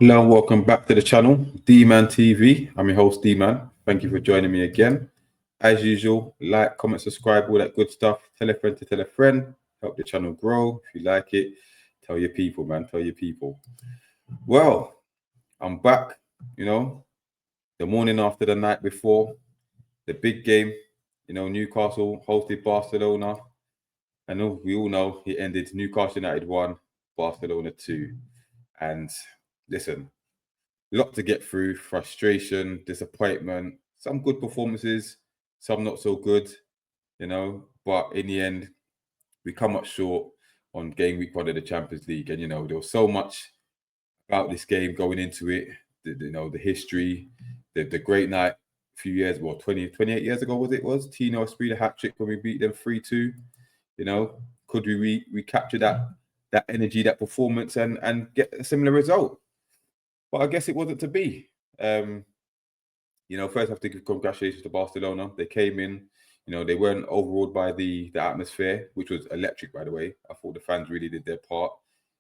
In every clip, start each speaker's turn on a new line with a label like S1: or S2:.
S1: Hello and welcome back to the channel, D-MANTV. I'm your host, D-Man. Thank you for joining me again. As usual, like, comment, subscribe, all that good stuff. Tell a friend to tell a friend. Help the channel grow. If you like it, tell your people, man. Tell your people. Well, I'm back, the morning after the night before, the big game. Newcastle hosted Barcelona. I know we all know it ended Newcastle United 1, Barcelona 2. And listen, lot to get through, frustration, disappointment, some good performances, some not so good, but in the end, we come up short on game week 1 of the Champions League. And, there was so much about this game going into it, the history, the great night a few years, 28 years ago was Tino Esprit, the hat-trick when we beat them 3-2. Could we recapture that energy, that performance and get a similar result? But I guess it wasn't to be. First I have to give congratulations to Barcelona. They came in, they weren't overawed by the atmosphere, which was electric, by the way. I thought the fans really did their part.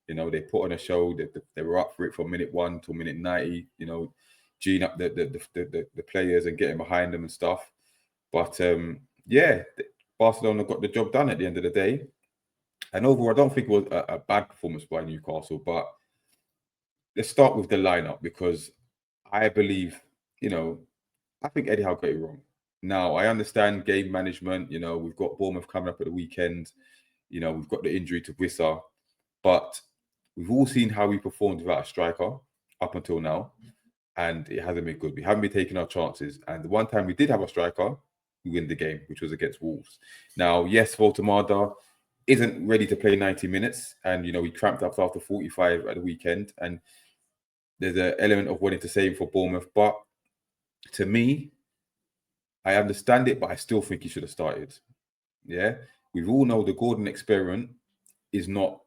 S1: They put on a show. They were up for it from minute 1 till minute 90. Gene up the players and getting behind them and stuff. But Barcelona got the job done at the end of the day. And overall, I don't think it was a bad performance by Newcastle. But let's start with the lineup because I believe, I think Eddie Howe got it wrong. Now, I understand game management. We've got Bournemouth coming up at the weekend. We've got the injury to Wissa. But we've all seen how we performed without a striker up until now. And it hasn't been good. We haven't been taking our chances. And the one time we did have a striker, we win the game, which was against Wolves. Now, yes, Voltemada isn't ready to play 90 minutes. And, we cramped up after 45 at the weekend. And there's an element of wanting to save for Bournemouth. But to me, I understand it, but I still think he should have started. Yeah. We all know the Gordon experiment is not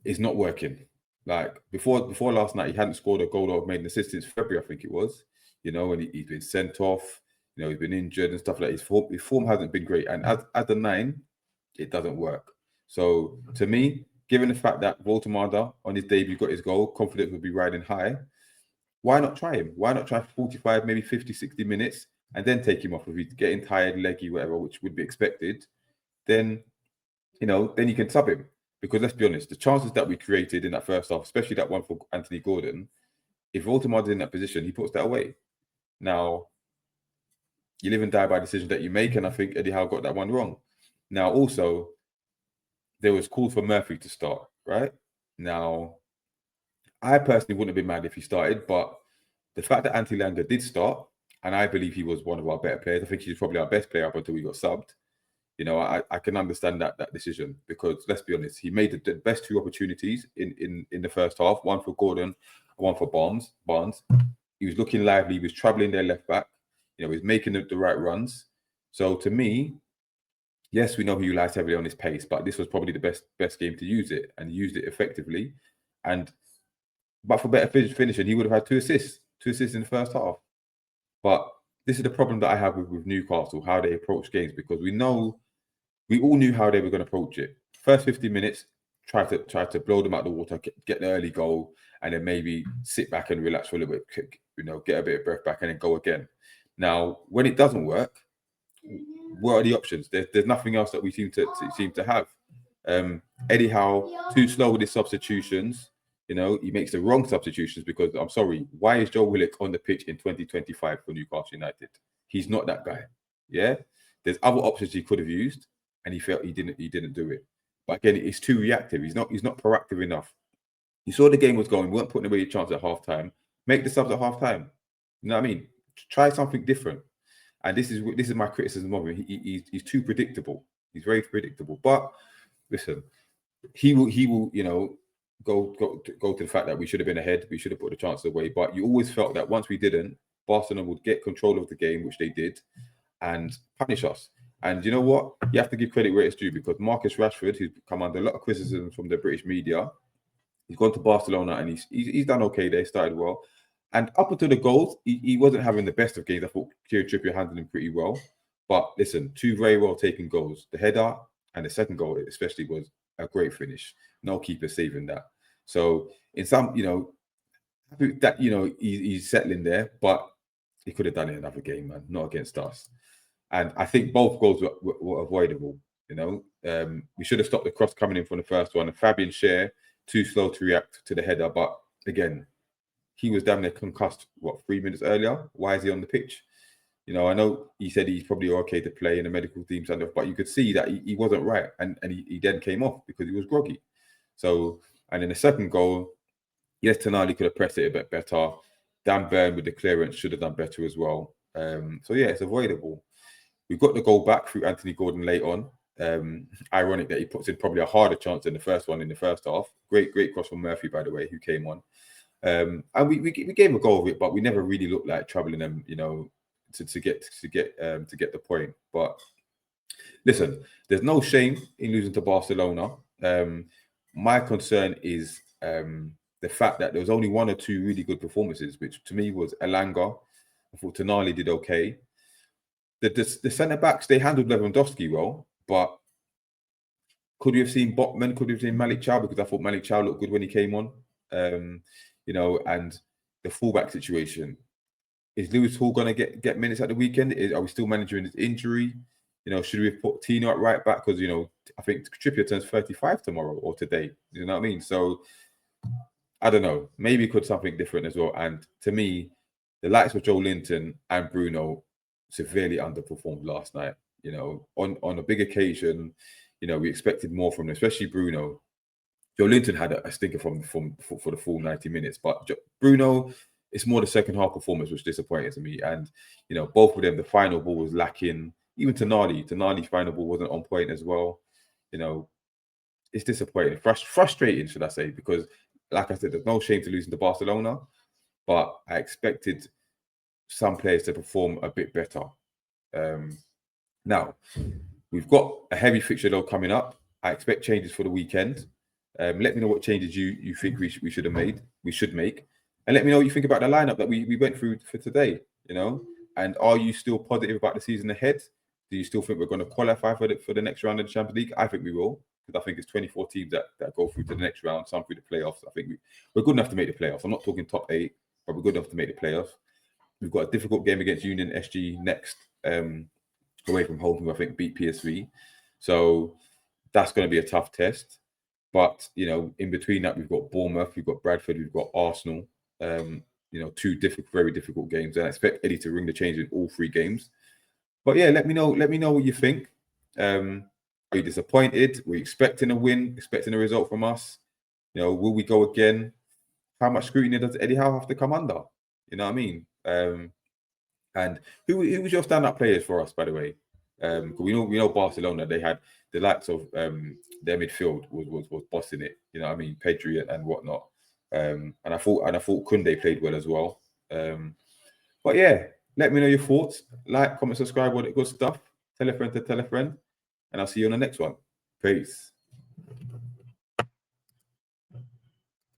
S1: working. Like before last night, he hadn't scored a goal or made an assist since February, I think it was. And he's been sent off. He's been injured and stuff like that. His form hasn't been great. And as a 9, it doesn't work. So to me, given the fact that Voltemada on his debut got his goal, confidence would be riding high. Why not try him? Why not try 45, maybe 50, 60 minutes and then take him off if he's getting tired, leggy, whatever, which would be expected. Then, then you can sub him. Because let's be honest, the chances that we created in that first half, especially that one for Anthony Gordon, if Voltemada's in that position, he puts that away. Now, you live and die by decisions that you make, and I think Eddie Howe got that one wrong. Now, also, there was calls for Murphy to start, right? Now, I personally wouldn't have been mad if he started, but the fact that Antti Langer did start, and I believe he was one of our better players, I think he's probably our best player up until we got subbed. I can understand that decision because let's be honest, he made the best 2 opportunities in the first half, one for Gordon, one for Barnes. He was looking lively, he was traveling their left back, he was making the right runs. So to me, yes, we know he relies heavily on his pace, but this was probably the best game to use it, and he used it effectively. But for better finishing, he would have had 2 assists in the first half. But this is the problem that I have with Newcastle, how they approach games, because we all knew how they were going to approach it. First 50 minutes, try to blow them out the water, get the early goal, and then maybe sit back and relax for a little bit, get a bit of breath back, and then go again. Now, when it doesn't work, what are the options? There's nothing else that we seem to have. Eddie Howe, too slow with his substitutions. He makes the wrong substitutions because I'm sorry, why is Joe Willock on the pitch in 2025 for Newcastle United? He's not that guy. Yeah, there's other options he could have used, and he felt he didn't do it. But again, it's too reactive. He's not proactive enough. You saw the game was going. We weren't putting away your chance at halftime. Make the subs at halftime. You know what I mean? Try something different. And this is my criticism of him. He's too predictable. He's very predictable. But listen, he will go to the fact that we should have been ahead. We should have put the chances away. But you always felt that once we didn't, Barcelona would get control of the game, which they did, and punish us. And you know what? You have to give credit where it's due because Marcus Rashford, who's come under a lot of criticism from the British media, he's gone to Barcelona and he's done okay there. He started well. And up until the goals, he wasn't having the best of games. I thought Kieran Trippier handled him pretty well. But listen, 2 very well taken goals. The header and the second goal especially was a great finish. No keeper saving that. So in some, happy that he's settling there, but he could have done it in another game, man, not against us. And I think both goals were avoidable. We should have stopped the cross coming in from the first one. And Fabian Schär, too slow to react to the header. But again, he was damn near concussed, 3 minutes earlier? Why is he on the pitch? I know he said he's probably okay to play in the medical team standard, but you could see that he wasn't right. And he then came off because he was groggy. So, and in the second goal, yes, Tonali could have pressed it a bit better. Dan Burn with the clearance should have done better as well. So yeah, it's avoidable. We've got the goal back through Anthony Gordon late on. Ironic that he puts in probably a harder chance than the first one in the first half. Great cross from Murphy, by the way, who came on. And we gave him a goal of it, but we never really looked like troubling them, to get the point. But listen, there's no shame in losing to Barcelona. My concern is the fact that there was only one or two really good performances, which to me was Elanga. I thought Tonali did okay. The centre backs, they handled Lewandowski well, but could we have seen Botman? Could we have seen Malik Chow? Because I thought Malik Chow looked good when he came on. And the fullback situation. Is Lewis Hall going to get minutes at the weekend? Are we still managing his injury? Should we have put Tino at right back? Because, I think Trippier turns 35 tomorrow or today. You know what I mean? So, I don't know. Maybe could something different as well. And to me, the likes of Joe Linton and Bruno severely underperformed last night. On a big occasion, we expected more from them, especially Bruno. Joe Linton had a stinker for the full 90 minutes, but Bruno, it's more the second half performance which disappointed to me. And both of them, the final ball was lacking. Even Tonali's final ball wasn't on point as well. It's disappointing, frustrating, should I say? Because, like I said, there's no shame to losing to Barcelona, but I expected some players to perform a bit better. Now we've got a heavy fixture load coming up. I expect changes for the weekend. Let me know what changes you think we should make, and let me know what you think about the lineup that we went through for today. And are you still positive about the season ahead? Do you still think we're going to qualify for the next round of the Champions League? I think we will, because I think it's 24 teams that go through to the next round, some through the playoffs. I think we're good enough to make the playoffs. I'm not talking top 8, but we're good enough to make the playoffs. We've got a difficult game against Union SG next, away from home, who I think beat PSV. So that's going to be a tough test. But, in between that, we've got Bournemouth, we've got Bradford, we've got Arsenal. Two very difficult games. And I expect Eddie to ring the change in all 3 games. But yeah, let me know what you think. Are you disappointed? Were you expecting a win, expecting a result from us? Will we go again? How much scrutiny does Eddie Howe have to come under? You know what I mean? And who was your stand-up players for us, by the way? Because we know Barcelona, they had the likes of their midfield was bossing it. You know what I mean? Pedri and whatnot. And I thought Koundé played well as well. But yeah, let me know your thoughts. Like, comment, subscribe, all that good stuff. Tell a friend to tell a friend. And I'll see you on the next one. Peace.